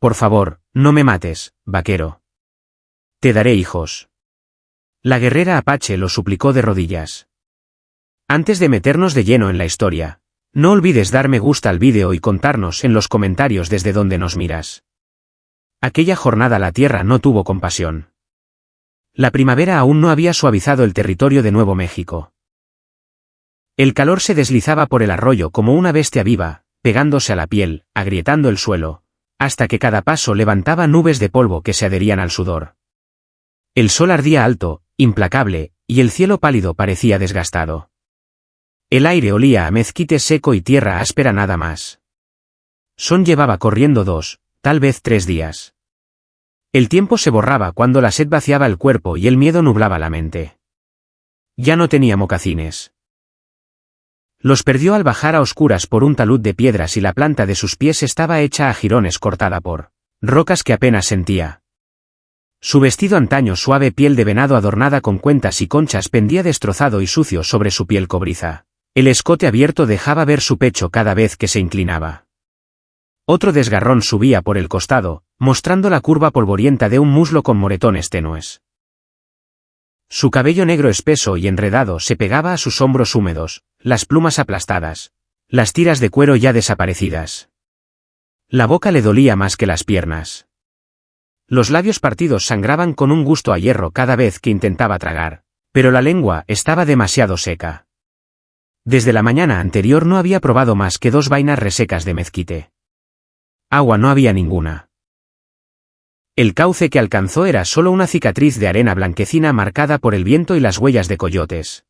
Por favor, no me mates, vaquero. Te daré hijos. La guerrera apache lo suplicó de rodillas. Antes de meternos de lleno en la historia, no olvides dar me gusta al vídeo y contarnos en los comentarios desde dónde nos miras. Aquella jornada la tierra no tuvo compasión. La primavera aún no había suavizado el territorio de Nuevo México. El calor se deslizaba por el arroyo como una bestia viva, pegándose a la piel, agrietando el suelo, hasta que cada paso levantaba nubes de polvo que se adherían al sudor. El sol ardía alto, implacable, y el cielo pálido parecía desgastado. El aire olía a mezquite seco y tierra áspera nada más. Son llevaba corriendo 2, tal vez 3 días. El tiempo se borraba cuando la sed vaciaba el cuerpo y el miedo nublaba la mente. Ya no tenía mocasines. Los perdió al bajar a oscuras por un talud de piedras y la planta de sus pies estaba hecha a jirones cortada por rocas que apenas sentía. Su vestido antaño suave piel de venado adornada con cuentas y conchas pendía destrozado y sucio sobre su piel cobriza. El escote abierto dejaba ver su pecho cada vez que se inclinaba. Otro desgarrón subía por el costado, mostrando la curva polvorienta de un muslo con moretones tenues. Su cabello negro espeso y enredado se pegaba a sus hombros húmedos, las plumas aplastadas, las tiras de cuero ya desaparecidas. La boca le dolía más que las piernas. Los labios partidos sangraban con un gusto a hierro cada vez que intentaba tragar, pero la lengua estaba demasiado seca. Desde la mañana anterior no había probado más que 2 vainas resecas de mezquite. Agua no había ninguna. El cauce que alcanzó era solo una cicatriz de arena blanquecina marcada por el viento y las huellas de coyotes.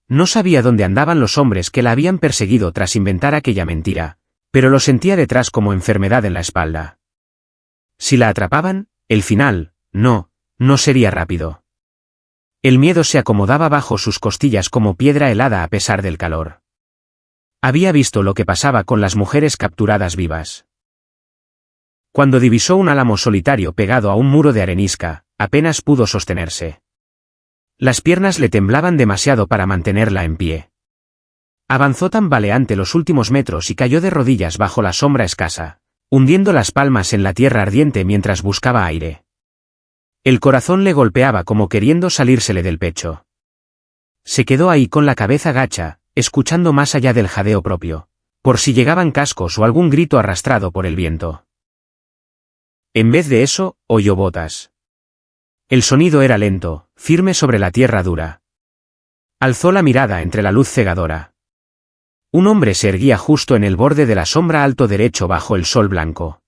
No sabía dónde andaban los hombres que la habían perseguido tras inventar aquella mentira, pero lo sentía detrás como enfermedad en la espalda. Si la atrapaban, el final, no sería rápido. El miedo se acomodaba bajo sus costillas como piedra helada a pesar del calor. Había visto lo que pasaba con las mujeres capturadas vivas. Cuando divisó un álamo solitario pegado a un muro de arenisca, apenas pudo sostenerse. Las piernas le temblaban demasiado para mantenerla en pie. Avanzó tambaleante los últimos metros y cayó de rodillas bajo la sombra escasa, hundiendo las palmas en la tierra ardiente mientras buscaba aire. El corazón le golpeaba como queriendo salírsele del pecho. Se quedó ahí con la cabeza gacha, escuchando más allá del jadeo propio, por si llegaban cascos o algún grito arrastrado por el viento. En vez de eso, oyó botas. El sonido era lento, firme sobre la tierra dura. Alzó la mirada entre la luz cegadora. Un hombre se erguía justo en el borde de la sombra alto derecho bajo el sol blanco.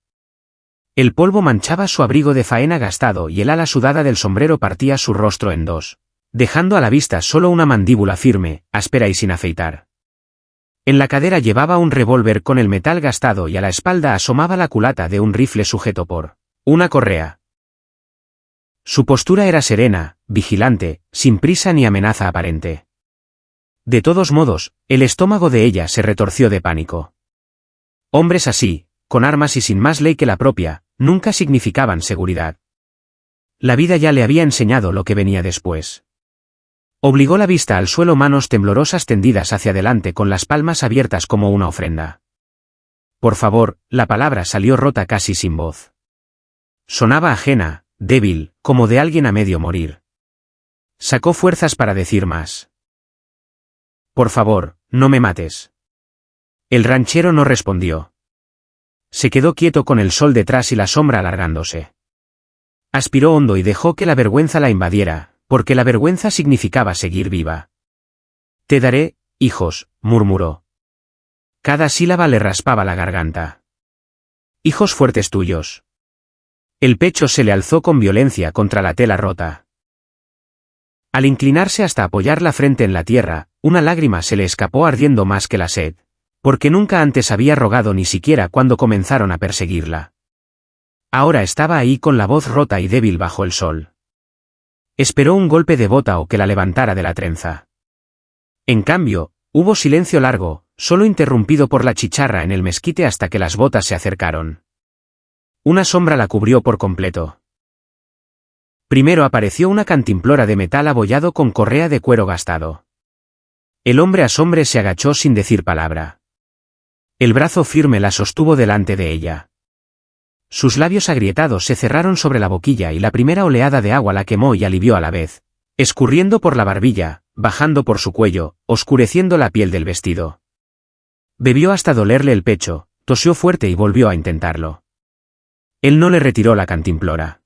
El polvo manchaba su abrigo de faena gastado y el ala sudada del sombrero partía su rostro en 2, dejando a la vista solo una mandíbula firme, áspera y sin afeitar. En la cadera llevaba un revólver con el metal gastado y a la espalda asomaba la culata de un rifle sujeto por una correa. Su postura era serena, vigilante, sin prisa ni amenaza aparente. De todos modos, el estómago de ella se retorció de pánico. Hombres así, con armas y sin más ley que la propia, nunca significaban seguridad. La vida ya le había enseñado lo que venía después. Obligó la vista al suelo, manos temblorosas tendidas hacia adelante con las palmas abiertas como una ofrenda. Por favor, la palabra salió rota casi sin voz. Sonaba ajena, débil, como de alguien a medio morir. Sacó fuerzas para decir más. Por favor, no me mates. El ranchero no respondió. Se quedó quieto con el sol detrás y la sombra alargándose. Aspiró hondo y dejó que la vergüenza la invadiera, porque la vergüenza significaba seguir viva. Te daré, hijos, murmuró. Cada sílaba le raspaba la garganta. Hijos fuertes tuyos. El pecho se le alzó con violencia contra la tela rota. Al inclinarse hasta apoyar la frente en la tierra, una lágrima se le escapó ardiendo más que la sed, porque nunca antes había rogado ni siquiera cuando comenzaron a perseguirla. Ahora estaba ahí con la voz rota y débil bajo el sol. Esperó un golpe de bota o que la levantara de la trenza. En cambio, hubo silencio largo, solo interrumpido por la chicharra en el mezquite hasta que las botas se acercaron. Una sombra la cubrió por completo. Primero apareció una cantimplora de metal abollado con correa de cuero gastado. El hombre asombre se agachó sin decir palabra. El brazo firme la sostuvo delante de ella. Sus labios agrietados se cerraron sobre la boquilla y la primera oleada de agua la quemó y alivió a la vez, escurriendo por la barbilla, bajando por su cuello, oscureciendo la piel del vestido. Bebió hasta dolerle el pecho, tosió fuerte y volvió a intentarlo. Él no le retiró la cantimplora.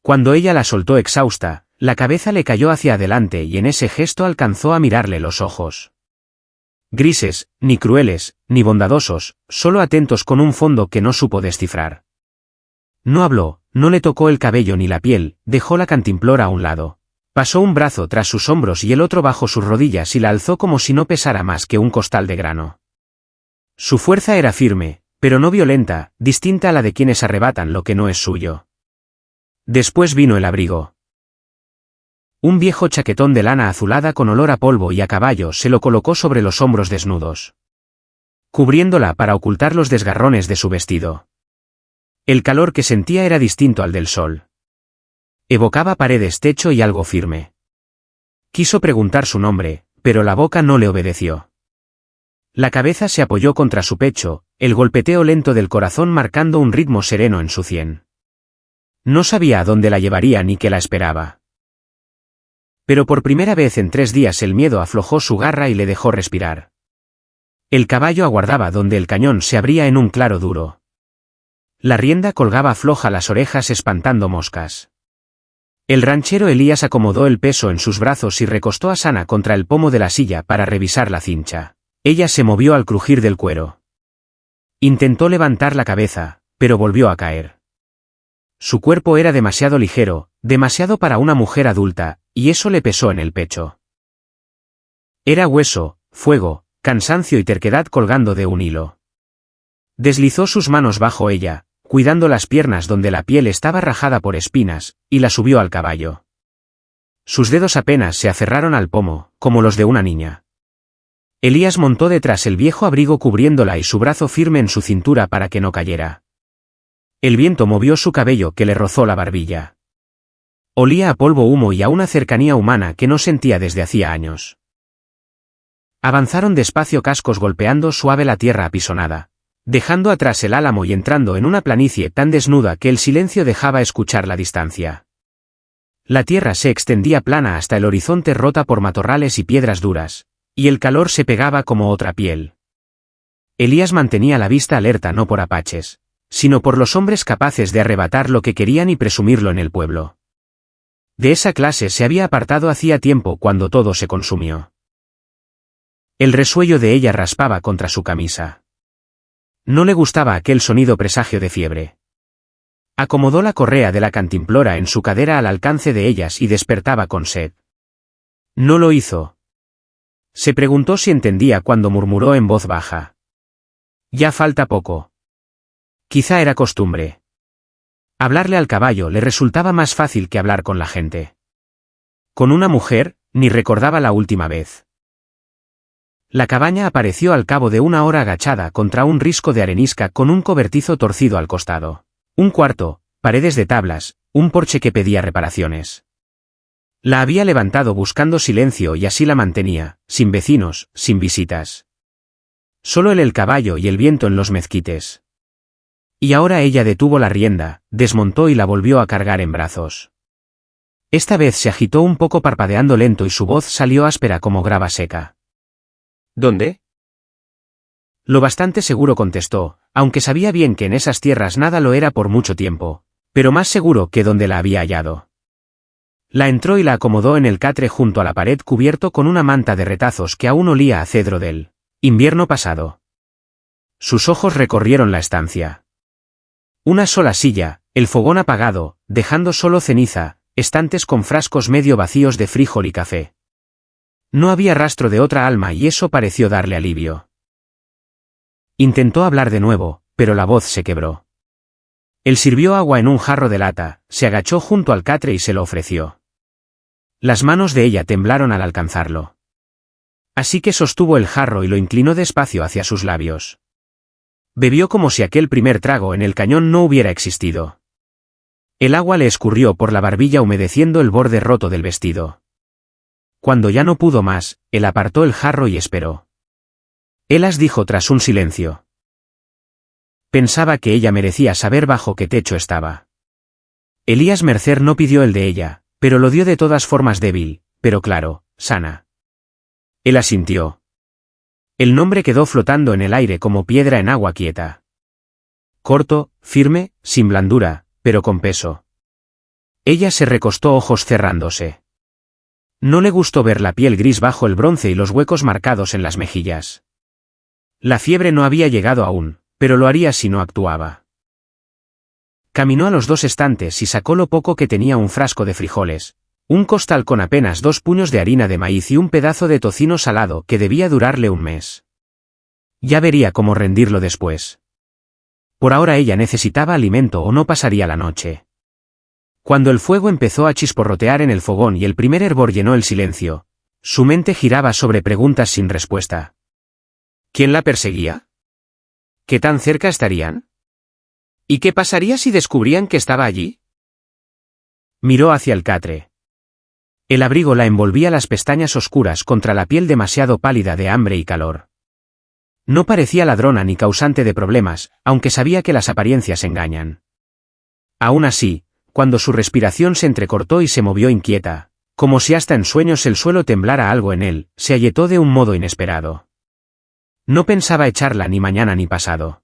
Cuando ella la soltó exhausta, la cabeza le cayó hacia adelante y en ese gesto alcanzó a mirarle los ojos. Grises, ni crueles, ni bondadosos, solo atentos con un fondo que no supo descifrar. No habló, no le tocó el cabello ni la piel, dejó la cantimplora a un lado. Pasó un brazo tras sus hombros y el otro bajo sus rodillas y la alzó como si no pesara más que un costal de grano. Su fuerza era firme, pero no violenta, distinta a la de quienes arrebatan lo que no es suyo. Después vino el abrigo. Un viejo chaquetón de lana azulada con olor a polvo y a caballo se lo colocó sobre los hombros desnudos, cubriéndola para ocultar los desgarrones de su vestido. El calor que sentía era distinto al del sol. Evocaba paredes, techo y algo firme. Quiso preguntar su nombre, pero la boca no le obedeció. La cabeza se apoyó contra su pecho, el golpeteo lento del corazón marcando un ritmo sereno en su sien. No sabía a dónde la llevaría ni qué la esperaba. Pero por primera vez en 3 días el miedo aflojó su garra y le dejó respirar. El caballo aguardaba donde el cañón se abría en un claro duro. La rienda colgaba floja las orejas espantando moscas. El ranchero Elías acomodó el peso en sus brazos y recostó a Sana contra el pomo de la silla para revisar la cincha. Ella se movió al crujir del cuero. Intentó levantar la cabeza, pero volvió a caer. Su cuerpo era demasiado ligero, demasiado para una mujer adulta, y eso le pesó en el pecho. Era hueso, fuego, cansancio y terquedad colgando de un hilo. Deslizó sus manos bajo ella, cuidando las piernas donde la piel estaba rajada por espinas, y la subió al caballo. Sus dedos apenas se aferraron al pomo, como los de una niña. Elías montó detrás el viejo abrigo cubriéndola y su brazo firme en su cintura para que no cayera. El viento movió su cabello que le rozó la barbilla. Olía a polvo, humo y a una cercanía humana que no sentía desde hacía años. Avanzaron despacio, cascos golpeando suave la tierra apisonada, dejando atrás el álamo y entrando en una planicie tan desnuda que el silencio dejaba escuchar la distancia. La tierra se extendía plana hasta el horizonte, rota por matorrales y piedras duras, y el calor se pegaba como otra piel. Elías mantenía la vista alerta no por apaches, sino por los hombres capaces de arrebatar lo que querían y presumirlo en el pueblo. De esa clase se había apartado hacía tiempo cuando todo se consumió. El resuello de ella raspaba contra su camisa. No le gustaba aquel sonido presagio de fiebre. Acomodó la correa de la cantimplora en su cadera al alcance de ellas y despertaba con sed. No lo hizo. Se preguntó si entendía cuando murmuró en voz baja. Ya falta poco. Quizá era costumbre. Hablarle al caballo le resultaba más fácil que hablar con la gente. Con una mujer, ni recordaba la última vez. La cabaña apareció al cabo de 1 hora agachada contra un risco de arenisca con un cobertizo torcido al costado. Un cuarto, paredes de tablas, un porche que pedía reparaciones. La había levantado buscando silencio y así la mantenía, sin vecinos, sin visitas. Solo el caballo y el viento en los mezquites. Y ahora ella detuvo la rienda, desmontó y la volvió a cargar en brazos. Esta vez se agitó un poco parpadeando lento y su voz salió áspera como grava seca. ¿Dónde? Lo bastante seguro, contestó, aunque sabía bien que en esas tierras nada lo era por mucho tiempo, pero más seguro que donde la había hallado. La entró y la acomodó en el catre junto a la pared cubierto con una manta de retazos que aún olía a cedro del invierno pasado. Sus ojos recorrieron la estancia. Una sola silla, el fogón apagado, dejando solo ceniza, estantes con frascos medio vacíos de frijol y café. No había rastro de otra alma y eso pareció darle alivio. Intentó hablar de nuevo, pero la voz se quebró. Él sirvió agua en un jarro de lata, se agachó junto al catre y se lo ofreció. Las manos de ella temblaron al alcanzarlo. Así que sostuvo el jarro y lo inclinó despacio hacia sus labios. Bebió como si aquel primer trago en el cañón no hubiera existido. El agua le escurrió por la barbilla humedeciendo el borde roto del vestido. Cuando ya no pudo más, él apartó el jarro y esperó. Elas dijo tras un silencio. Pensaba que ella merecía saber bajo qué techo estaba. Elías Mercer no pidió el de ella, pero lo dio de todas formas débil, pero claro, sana. Él asintió. El nombre quedó flotando en el aire como piedra en agua quieta. Corto, firme, sin blandura, pero con peso. Ella se recostó, ojos cerrándose. No le gustó ver la piel gris bajo el bronce y los huecos marcados en las mejillas. La fiebre no había llegado aún, pero lo haría si no actuaba. Caminó a los 2 estantes y sacó lo poco que tenía: un frasco de frijoles, un costal con apenas 2 puños de harina de maíz y un pedazo de tocino salado que debía durarle un mes. Ya vería cómo rendirlo después. Por ahora ella necesitaba alimento o no pasaría la noche. Cuando el fuego empezó a chisporrotear en el fogón y el primer hervor llenó el silencio, su mente giraba sobre preguntas sin respuesta. ¿Quién la perseguía? ¿Qué tan cerca estarían? ¿Y qué pasaría si descubrían que estaba allí? Miró hacia el catre. El abrigo la envolvía, las pestañas oscuras contra la piel demasiado pálida de hambre y calor. No parecía ladrona ni causante de problemas, aunque sabía que las apariencias engañan. Aún así, cuando su respiración se entrecortó y se movió inquieta, como si hasta en sueños el suelo temblara algo en él, se agitó de un modo inesperado. No pensaba echarla ni mañana ni pasado.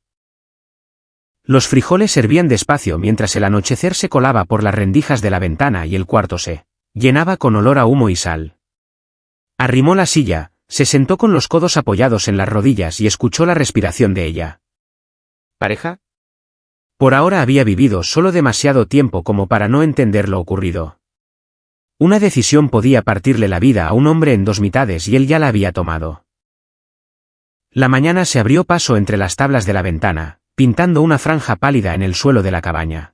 Los frijoles hervían despacio mientras el anochecer se colaba por las rendijas de la ventana y el cuarto se llenaba con olor a humo y sal. Arrimó la silla, se sentó con los codos apoyados en las rodillas y escuchó la respiración de ella. ¿Pareja? Por ahora había vivido solo demasiado tiempo como para no entender lo ocurrido. Una decisión podía partirle la vida a un hombre en 2 mitades y él ya la había tomado. La mañana se abrió paso entre las tablas de la ventana, pintando una franja pálida en el suelo de la cabaña.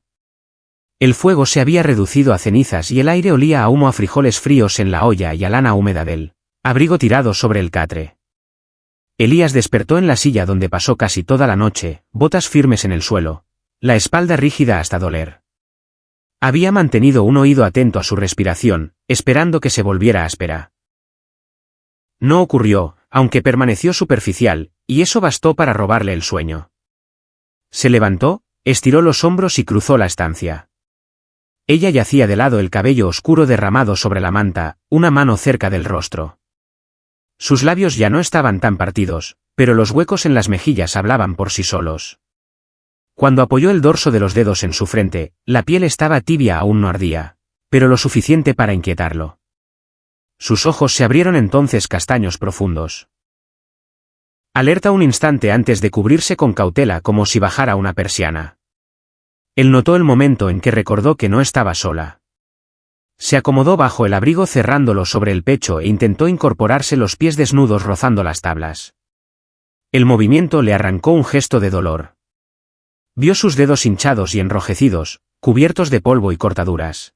El fuego se había reducido a cenizas y el aire olía a humo, a frijoles fríos en la olla y a lana húmeda del abrigo tirado sobre el catre. Elías despertó en la silla donde pasó casi toda la noche, botas firmes en el suelo, la espalda rígida hasta doler. Había mantenido un oído atento a su respiración, esperando que se volviera áspera. No ocurrió, aunque permaneció superficial, y eso bastó para robarle el sueño. Se levantó, estiró los hombros y cruzó la estancia. Ella yacía de lado, el cabello oscuro derramado sobre la manta, una mano cerca del rostro. Sus labios ya no estaban tan partidos, pero los huecos en las mejillas hablaban por sí solos. Cuando apoyó el dorso de los dedos en su frente, la piel estaba tibia, aún no ardía, pero lo suficiente para inquietarlo. Sus ojos se abrieron entonces, castaños profundos. Alerta un instante antes de cubrirse con cautela como si bajara una persiana. Él notó el momento en que recordó que no estaba sola. Se acomodó bajo el abrigo cerrándolo sobre el pecho e intentó incorporarse, los pies desnudos rozando las tablas. El movimiento le arrancó un gesto de dolor. Vio sus dedos hinchados y enrojecidos, cubiertos de polvo y cortaduras.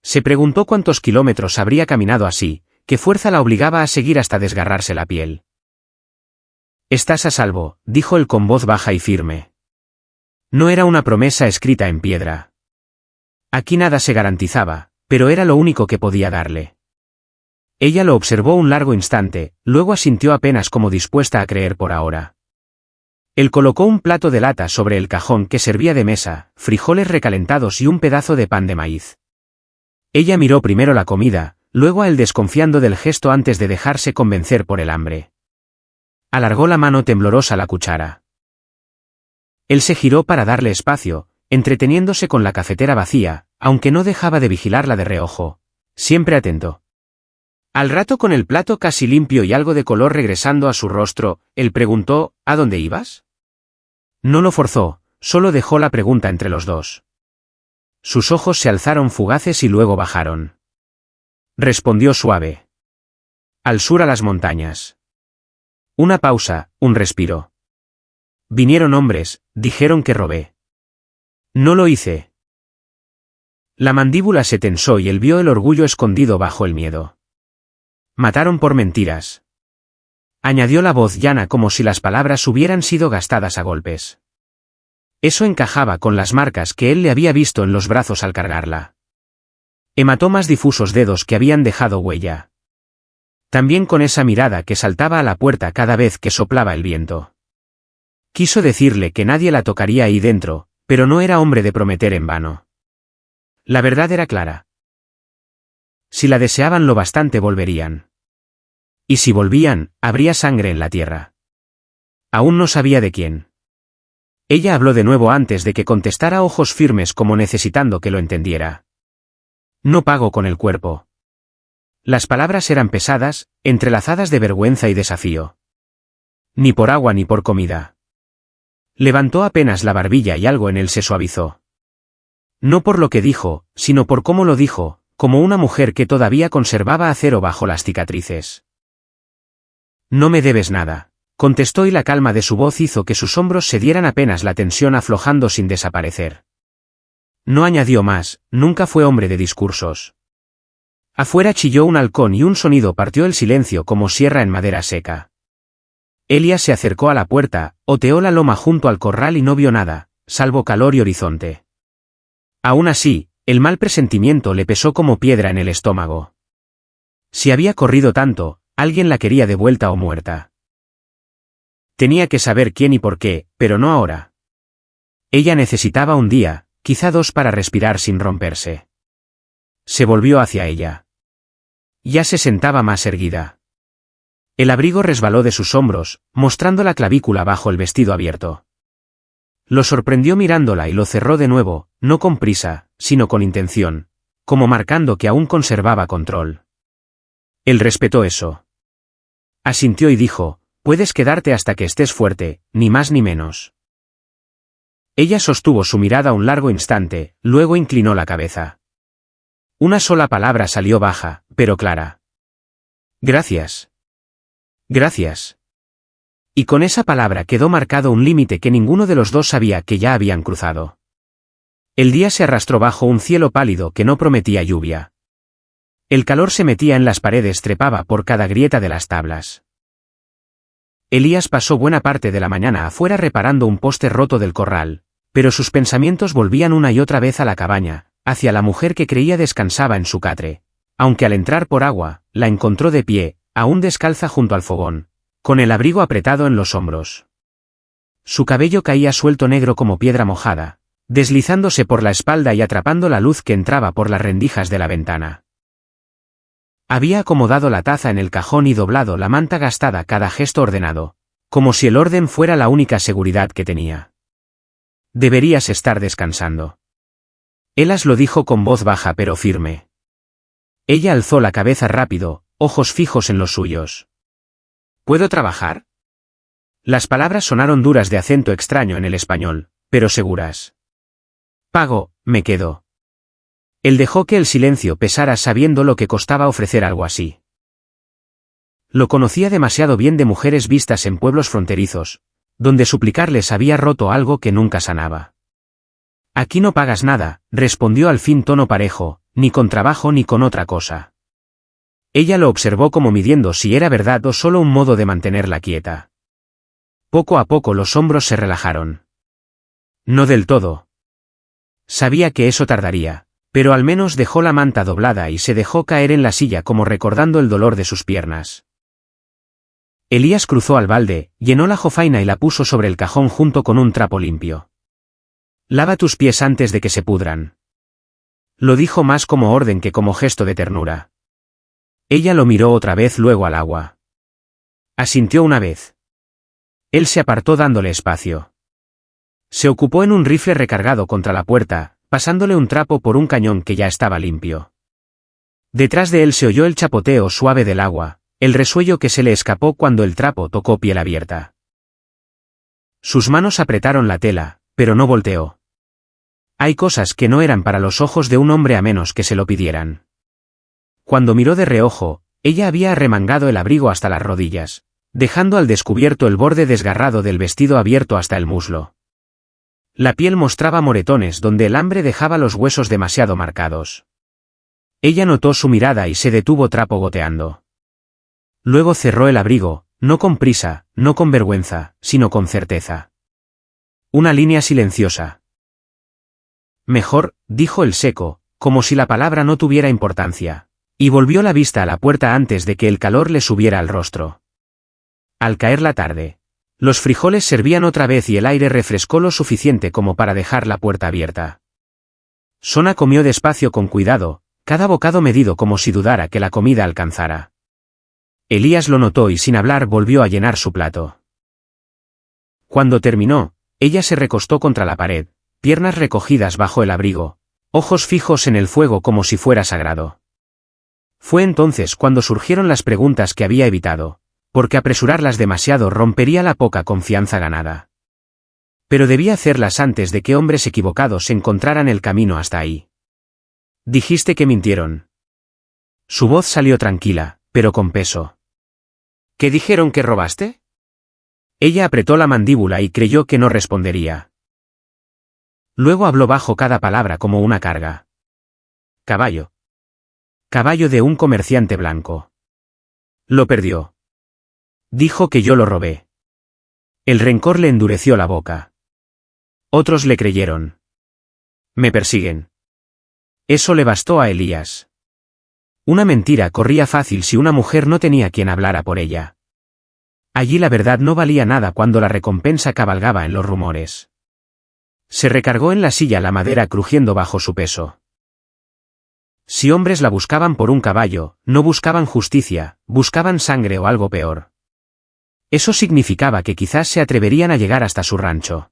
Se preguntó cuántos kilómetros habría caminado así, qué fuerza la obligaba a seguir hasta desgarrarse la piel. «Estás a salvo», dijo él con voz baja y firme. No era una promesa escrita en piedra. Aquí nada se garantizaba, pero era lo único que podía darle. Ella lo observó un largo instante, luego asintió apenas como dispuesta a creer por ahora. Él colocó un plato de lata sobre el cajón que servía de mesa, frijoles recalentados y un pedazo de pan de maíz. Ella miró primero la comida, luego a él desconfiando del gesto antes de dejarse convencer por el hambre. Alargó la mano temblorosa la cuchara. Él se giró para darle espacio, entreteniéndose con la cafetera vacía, aunque no dejaba de vigilarla de reojo, siempre atento. Al rato, con el plato casi limpio y algo de color regresando a su rostro, él preguntó: ¿A dónde ibas? No lo forzó, solo dejó la pregunta entre los dos. Sus ojos se alzaron fugaces y luego bajaron. Respondió suave. Al sur, a las montañas. Una pausa, un respiro. Vinieron hombres, dijeron que robé. No lo hice. La mandíbula se tensó y él vio el orgullo escondido bajo el miedo. Mataron por mentiras. Añadió la voz llana como si las palabras hubieran sido gastadas a golpes. Eso encajaba con las marcas que él le había visto en los brazos al cargarla. Hematomas difusos, dedos que habían dejado huella. También con esa mirada que saltaba a la puerta cada vez que soplaba el viento. Quiso decirle que nadie la tocaría ahí dentro, pero no era hombre de prometer en vano. La verdad era clara. Si la deseaban lo bastante volverían. Y si volvían, habría sangre en la tierra. Aún no sabía de quién. Ella habló de nuevo antes de que contestara ojos firmes como necesitando que lo entendiera. No pago con el cuerpo. Las palabras eran pesadas, entrelazadas de vergüenza y desafío. Ni por agua ni por comida. Levantó apenas la barbilla y algo en él se suavizó. No por lo que dijo, sino por cómo lo dijo, como una mujer que todavía conservaba acero bajo las cicatrices. No me debes nada, contestó y la calma de su voz hizo que sus hombros se dieran apenas la tensión aflojando sin desaparecer. No añadió más, nunca fue hombre de discursos. Afuera chilló un halcón y un sonido partió el silencio como sierra en madera seca. Elías se acercó a la puerta, oteó la loma junto al corral y no vio nada, salvo calor y horizonte. Aún así, el mal presentimiento le pesó como piedra en el estómago. Si había corrido tanto, alguien la quería de vuelta o muerta. Tenía que saber quién y por qué, pero no ahora. Ella necesitaba un día, quizá dos para respirar sin romperse. Se volvió hacia ella. Ya se sentaba más erguida. El abrigo resbaló de sus hombros, mostrando la clavícula bajo el vestido abierto. Lo sorprendió mirándola y lo cerró de nuevo, no con prisa, sino con intención, como marcando que aún conservaba control. Él respetó eso. Asintió y dijo, puedes quedarte hasta que estés fuerte, ni más ni menos. Ella sostuvo su mirada un largo instante, luego inclinó la cabeza. Una sola palabra salió baja, pero clara. Gracias. Gracias. Y con esa palabra quedó marcado un límite que ninguno de los dos sabía que ya habían cruzado. El día se arrastró bajo un cielo pálido que no prometía lluvia. El calor se metía en las paredes, trepaba por cada grieta de las tablas. Elías pasó buena parte de la mañana afuera reparando un poste roto del corral, pero sus pensamientos volvían una y otra vez a la cabaña, hacia la mujer que creía descansaba en su catre, aunque al entrar por agua, la encontró de pie, aún descalza junto al fogón, con el abrigo apretado en los hombros. Su cabello caía suelto negro como piedra mojada, deslizándose por la espalda y atrapando la luz que entraba por las rendijas de la ventana. Había acomodado la taza en el cajón y doblado la manta gastada, cada gesto ordenado, como si el orden fuera la única seguridad que tenía. Deberías estar descansando. Elas lo dijo con voz baja pero firme. Ella alzó la cabeza rápido, ojos fijos en los suyos. ¿Puedo trabajar? Las palabras sonaron duras de acento extraño en el español, pero seguras. Pago, me quedo. Él dejó que el silencio pesara sabiendo lo que costaba ofrecer algo así. Lo conocía demasiado bien de mujeres vistas en pueblos fronterizos, donde suplicarles había roto algo que nunca sanaba. Aquí no pagas nada, respondió al fin tono parejo, ni con trabajo ni con otra cosa. Ella lo observó como midiendo si era verdad o solo un modo de mantenerla quieta. Poco a poco los hombros se relajaron. No del todo. Sabía que eso tardaría, pero al menos dejó la manta doblada y se dejó caer en la silla como recordando el dolor de sus piernas. Elías cruzó al balde, llenó la jofaina y la puso sobre el cajón junto con un trapo limpio. Lava tus pies antes de que se pudran. Lo dijo más como orden que como gesto de ternura. Ella lo miró otra vez, luego al agua. Asintió una vez. Él se apartó dándole espacio. Se ocupó en un rifle recargado contra la puerta, pasándole un trapo por un cañón que ya estaba limpio. Detrás de él se oyó el chapoteo suave del agua, el resuello que se le escapó cuando el trapo tocó piel abierta. Sus manos apretaron la tela, pero no volteó. Hay cosas que no eran para los ojos de un hombre a menos que se lo pidieran. Cuando miró de reojo, ella había arremangado el abrigo hasta las rodillas, dejando al descubierto el borde desgarrado del vestido abierto hasta el muslo. La piel mostraba moretones donde el hambre dejaba los huesos demasiado marcados. Ella notó su mirada y se detuvo, trapo goteando. Luego cerró el abrigo, no con prisa, no con vergüenza, sino con certeza. Una línea silenciosa. Mejor, dijo el seco, como si la palabra no tuviera importancia, y volvió la vista a la puerta antes de que el calor le subiera al rostro. Al caer la tarde, Los frijoles servían otra vez y el aire refrescó lo suficiente como para dejar la puerta abierta. Sona comió despacio con cuidado, cada bocado medido como si dudara que la comida alcanzara. Elías lo notó y sin hablar volvió a llenar su plato. Cuando terminó, ella se recostó contra la pared, piernas recogidas bajo el abrigo, ojos fijos en el fuego como si fuera sagrado. Fue entonces cuando surgieron las preguntas que había evitado, porque apresurarlas demasiado rompería la poca confianza ganada. Pero debía hacerlas antes de que hombres equivocados encontraran el camino hasta ahí. Dijiste que mintieron. Su voz salió tranquila, pero con peso. ¿Qué dijeron que robaste? Ella apretó la mandíbula y creyó que no respondería. Luego habló bajo cada palabra como una carga. Caballo. Caballo de un comerciante blanco. Lo perdió. Dijo que yo lo robé. El rencor le endureció la boca. Otros le creyeron. Me persiguen. Eso le bastó a Elías. Una mentira corría fácil si una mujer no tenía quien hablara por ella. Allí la verdad no valía nada cuando la recompensa cabalgaba en los rumores. Se recargó en la silla la madera crujiendo bajo su peso. Si hombres la buscaban por un caballo, no buscaban justicia, buscaban sangre o algo peor. Eso significaba que quizás se atreverían a llegar hasta su rancho.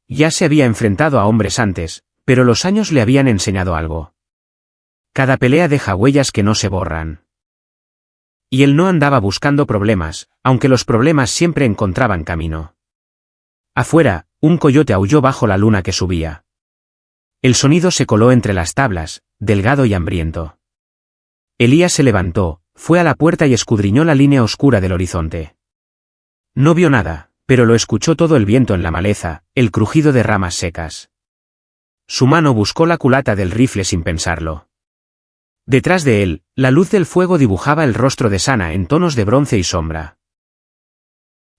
Ya se había enfrentado a hombres antes, pero los años le habían enseñado algo. Cada pelea deja huellas que no se borran. Y él no andaba buscando problemas, aunque los problemas siempre encontraban camino. Afuera, un coyote aulló bajo la luna que subía. El sonido se coló entre las tablas, delgado y hambriento. Elías se levantó, fue a la puerta y escudriñó la línea oscura del horizonte. No vio nada, pero lo escuchó todo el viento en la maleza, el crujido de ramas secas. Su mano buscó la culata del rifle sin pensarlo. Detrás de él, la luz del fuego dibujaba el rostro de Sana en tonos de bronce y sombra.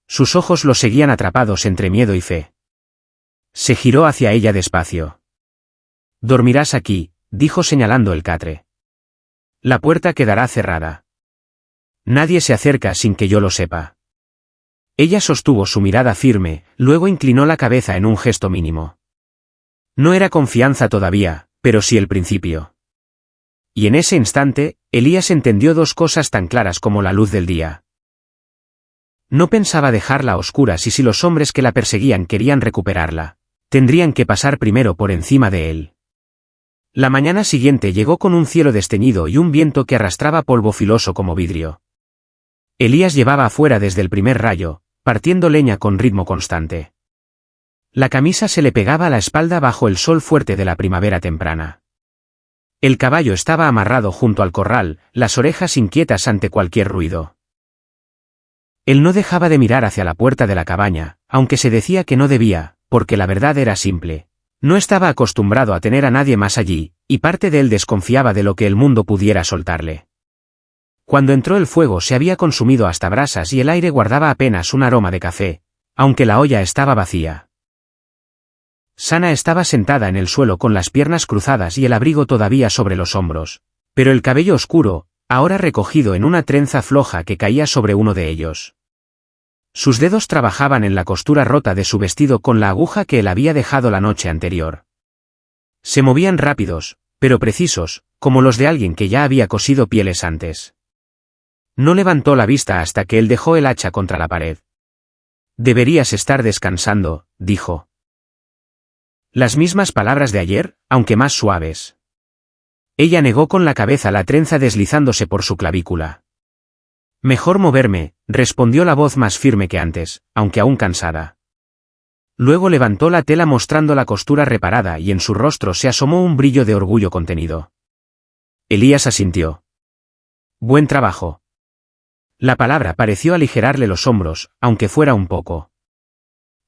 Sus ojos lo seguían atrapados entre miedo y fe. Se giró hacia ella despacio. Dormirás aquí, dijo señalando el catre. La puerta quedará cerrada. Nadie se acerca sin que yo lo sepa. Ella sostuvo su mirada firme, luego inclinó la cabeza en un gesto mínimo. No era confianza todavía, pero sí el principio. Y en ese instante, Elías entendió dos cosas tan claras como la luz del día. No pensaba dejarla a oscuras y si los hombres que la perseguían querían recuperarla, tendrían que pasar primero por encima de él. La mañana siguiente llegó con un cielo desteñido y un viento que arrastraba polvo filoso como vidrio. Elías llevaba afuera desde el primer rayo, partiendo leña con ritmo constante. La camisa se le pegaba a la espalda bajo el sol fuerte de la primavera temprana. El caballo estaba amarrado junto al corral, las orejas inquietas ante cualquier ruido. Él no dejaba de mirar hacia la puerta de la cabaña, aunque se decía que no debía, porque la verdad era simple. No estaba acostumbrado a tener a nadie más allí, y parte de él desconfiaba de lo que el mundo pudiera soltarle. Cuando entró el fuego se había consumido hasta brasas y el aire guardaba apenas un aroma de café, aunque la olla estaba vacía. Sana estaba sentada en el suelo con las piernas cruzadas y el abrigo todavía sobre los hombros, pero el cabello oscuro, ahora recogido en una trenza floja que caía sobre uno de ellos. Sus dedos trabajaban en la costura rota de su vestido con la aguja que él había dejado la noche anterior. Se movían rápidos, pero precisos, como los de alguien que ya había cosido pieles antes. No levantó la vista hasta que él dejó el hacha contra la pared. Deberías estar descansando, dijo. Las mismas palabras de ayer, aunque más suaves. Ella negó con la cabeza la trenza deslizándose por su clavícula. Mejor moverme, respondió la voz más firme que antes, aunque aún cansada. Luego levantó la tela mostrando la costura reparada y en su rostro se asomó un brillo de orgullo contenido. Elías asintió. Buen trabajo. La palabra pareció aligerarle los hombros, aunque fuera un poco.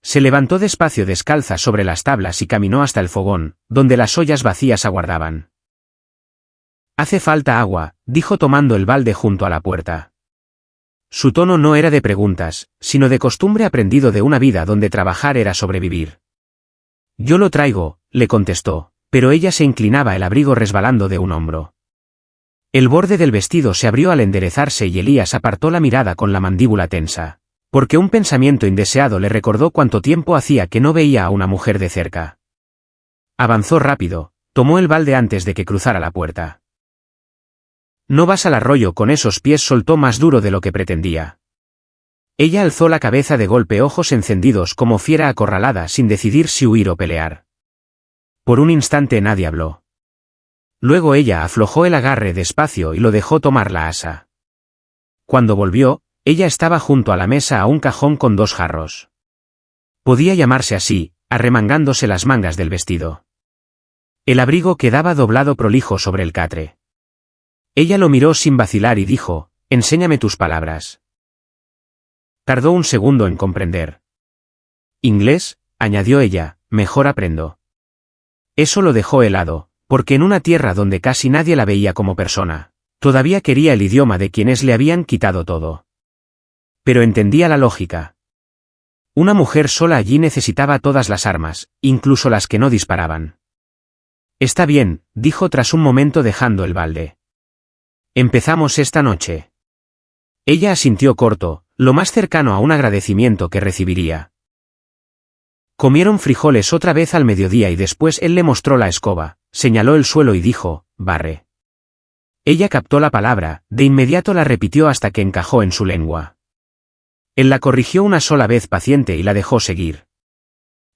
Se levantó despacio descalza sobre las tablas y caminó hasta el fogón, donde las ollas vacías aguardaban. Hace falta agua, dijo tomando el balde junto a la puerta. Su tono no era de preguntas, sino de costumbre aprendido de una vida donde trabajar era sobrevivir. Yo lo traigo, le contestó, pero ella se inclinaba el abrigo resbalando de un hombro. El borde del vestido se abrió al enderezarse y Elías apartó la mirada con la mandíbula tensa. Porque un pensamiento indeseado le recordó cuánto tiempo hacía que no veía a una mujer de cerca. Avanzó rápido, tomó el balde antes de que cruzara la puerta. No vas al arroyo con esos pies, soltó más duro de lo que pretendía. Ella alzó la cabeza de golpe, ojos encendidos como fiera acorralada sin decidir si huir o pelear. Por un instante nadie habló. Luego ella aflojó el agarre despacio y lo dejó tomar la asa. Cuando volvió, ella estaba junto a la mesa a un cajón con 2 jarros. Podía llamarse así, arremangándose las mangas del vestido. El abrigo quedaba doblado prolijo sobre el catre. Ella lo miró sin vacilar y dijo, «Enséñame tus palabras». Tardó un segundo en comprender. «Inglés», añadió ella, «mejor aprendo». Eso lo dejó helado, porque en una tierra donde casi nadie la veía como persona, todavía quería el idioma de quienes le habían quitado todo. Pero entendía la lógica. Una mujer sola allí necesitaba todas las armas, incluso las que no disparaban. «Está bien», dijo tras un momento dejando el balde. «Empezamos esta noche». Ella asintió corto, lo más cercano a un agradecimiento que recibiría. Comieron frijoles otra vez al mediodía y después él le mostró la escoba, señaló el suelo y dijo, «barre». Ella captó la palabra, de inmediato la repitió hasta que encajó en su lengua. Él la corrigió una sola vez paciente y la dejó seguir.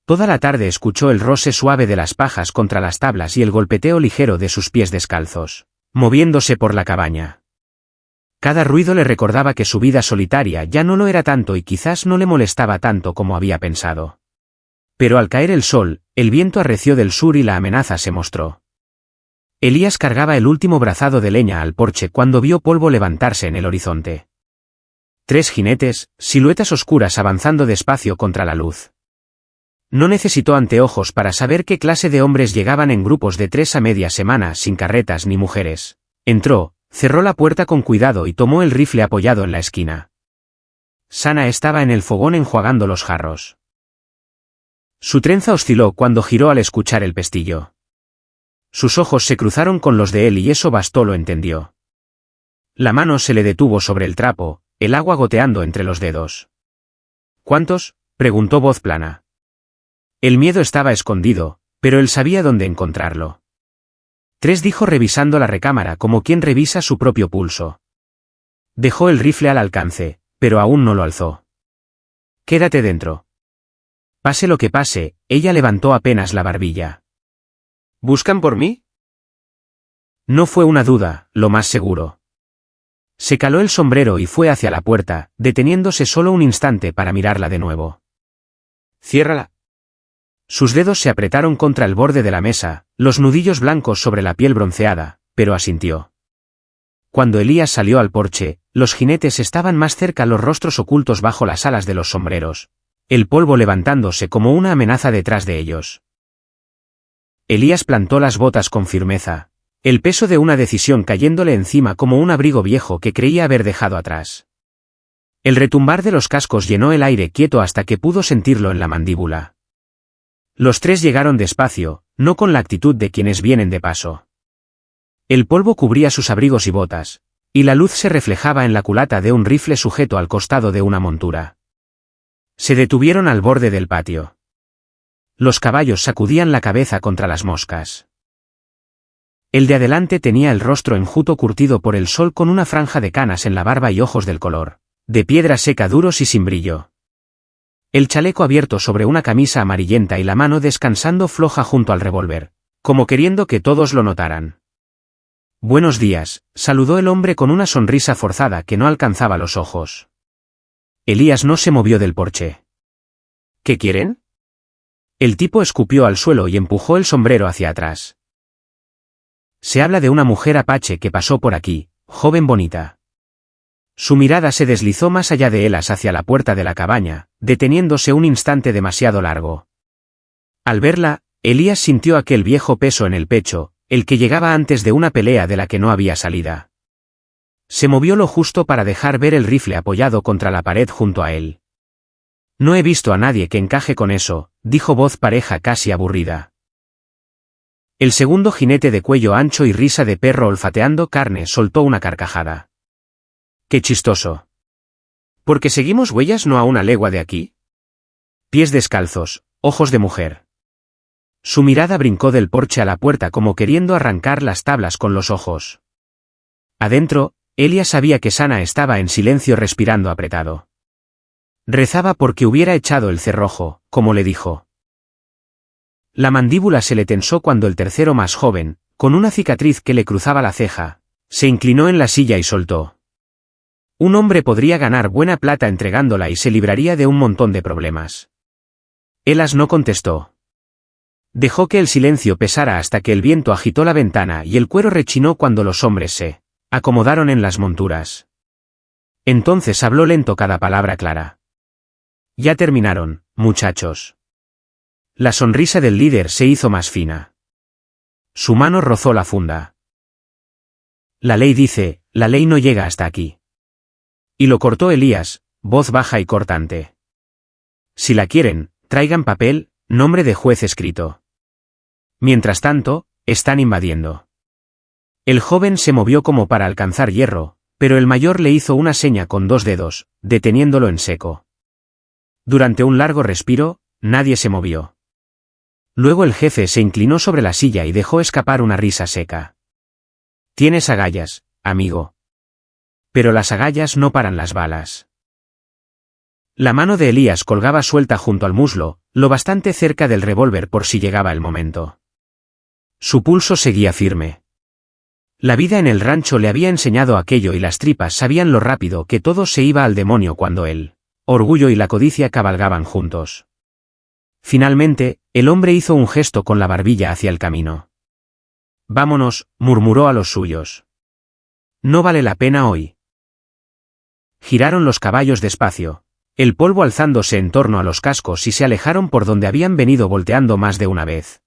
Toda la tarde escuchó el roce suave de las pajas contra las tablas y el golpeteo ligero de sus pies descalzos, moviéndose por la cabaña. Cada ruido le recordaba que su vida solitaria ya no lo era tanto y quizás no le molestaba tanto como había pensado. Pero al caer el sol, el viento arreció del sur y la amenaza se mostró. Elías cargaba el último brazado de leña al porche cuando vio polvo levantarse en el horizonte. 3 jinetes, siluetas oscuras avanzando despacio contra la luz. No necesitó anteojos para saber qué clase de hombres llegaban en grupos de 3 a media semana sin carretas ni mujeres. Entró, cerró la puerta con cuidado y tomó el rifle apoyado en la esquina. Sana estaba en el fogón enjuagando los jarros. Su trenza osciló cuando giró al escuchar el pestillo. Sus ojos se cruzaron con los de él y eso bastó, lo entendió. La mano se le detuvo sobre el trapo, el agua goteando entre los dedos. «¿Cuántos?», preguntó voz plana. El miedo estaba escondido, pero él sabía dónde encontrarlo. 3, dijo revisando la recámara como quien revisa su propio pulso. Dejó el rifle al alcance, pero aún no lo alzó. «Quédate dentro». Pase lo que pase, ella levantó apenas la barbilla. «¿Buscan por mí?». No fue una duda, lo más seguro. Se caló el sombrero y fue hacia la puerta, deteniéndose solo un instante para mirarla de nuevo. «Ciérrala». Sus dedos se apretaron contra el borde de la mesa, los nudillos blancos sobre la piel bronceada, pero asintió. Cuando Elías salió al porche, los jinetes estaban más cerca, los rostros ocultos bajo las alas de los sombreros, el polvo levantándose como una amenaza detrás de ellos. Elías plantó las botas con firmeza, el peso de una decisión cayéndole encima como un abrigo viejo que creía haber dejado atrás. El retumbar de los cascos llenó el aire quieto hasta que pudo sentirlo en la mandíbula. Los 3 llegaron despacio, no con la actitud de quienes vienen de paso. El polvo cubría sus abrigos y botas, y la luz se reflejaba en la culata de un rifle sujeto al costado de una montura. Se detuvieron al borde del patio. Los caballos sacudían la cabeza contra las moscas. El de adelante tenía el rostro enjuto curtido por el sol con una franja de canas en la barba y ojos del color de piedra seca, duros y sin brillo. El chaleco abierto sobre una camisa amarillenta y la mano descansando floja junto al revólver, como queriendo que todos lo notaran. «Buenos días», saludó el hombre con una sonrisa forzada que no alcanzaba los ojos. Elías no se movió del porche. «¿Qué quieren?». El tipo escupió al suelo y empujó el sombrero hacia atrás. «Se habla de una mujer apache que pasó por aquí, joven bonita». Su mirada se deslizó más allá de Elas hacia la puerta de la cabaña, deteniéndose un instante demasiado largo. Al verla, Elías sintió aquel viejo peso en el pecho, el que llegaba antes de una pelea de la que no había salida. Se movió lo justo para dejar ver el rifle apoyado contra la pared junto a él. «No he visto a nadie que encaje con eso», dijo voz pareja casi aburrida. El segundo jinete de cuello ancho y risa de perro olfateando carne soltó una carcajada. «Qué chistoso». Porque seguimos huellas no a una legua de aquí. Pies descalzos, ojos de mujer. Su mirada brincó del porche a la puerta como queriendo arrancar las tablas con los ojos. Adentro, Elia sabía que Sana estaba en silencio respirando apretado. Rezaba porque hubiera echado el cerrojo, como le dijo. La mandíbula se le tensó cuando el tercero más joven, con una cicatriz que le cruzaba la ceja, se inclinó en la silla y soltó. Un hombre podría ganar buena plata entregándola y se libraría de un montón de problemas. Elas no contestó. Dejó que el silencio pesara hasta que el viento agitó la ventana y el cuero rechinó cuando los hombres se acomodaron en las monturas. Entonces habló lento cada palabra clara. Ya terminaron, muchachos. La sonrisa del líder se hizo más fina. Su mano rozó la funda. La ley dice, la ley no llega hasta aquí. Y lo cortó Elías, voz baja y cortante. Si la quieren, traigan papel, nombre de juez escrito. Mientras tanto, están invadiendo. El joven se movió como para alcanzar hierro, pero el mayor le hizo una seña con 2 dedos, deteniéndolo en seco. Durante un largo respiro, nadie se movió. Luego el jefe se inclinó sobre la silla y dejó escapar una risa seca. Tienes agallas, amigo. Pero las agallas no paran las balas. La mano de Elías colgaba suelta junto al muslo, lo bastante cerca del revólver por si llegaba el momento. Su pulso seguía firme. La vida en el rancho le había enseñado aquello y las tripas sabían lo rápido que todo se iba al demonio cuando el orgullo y la codicia cabalgaban juntos. Finalmente, el hombre hizo un gesto con la barbilla hacia el camino. Vámonos, murmuró a los suyos. No vale la pena hoy. Giraron los caballos despacio, el polvo alzándose en torno a los cascos y se alejaron por donde habían venido volteando más de una vez.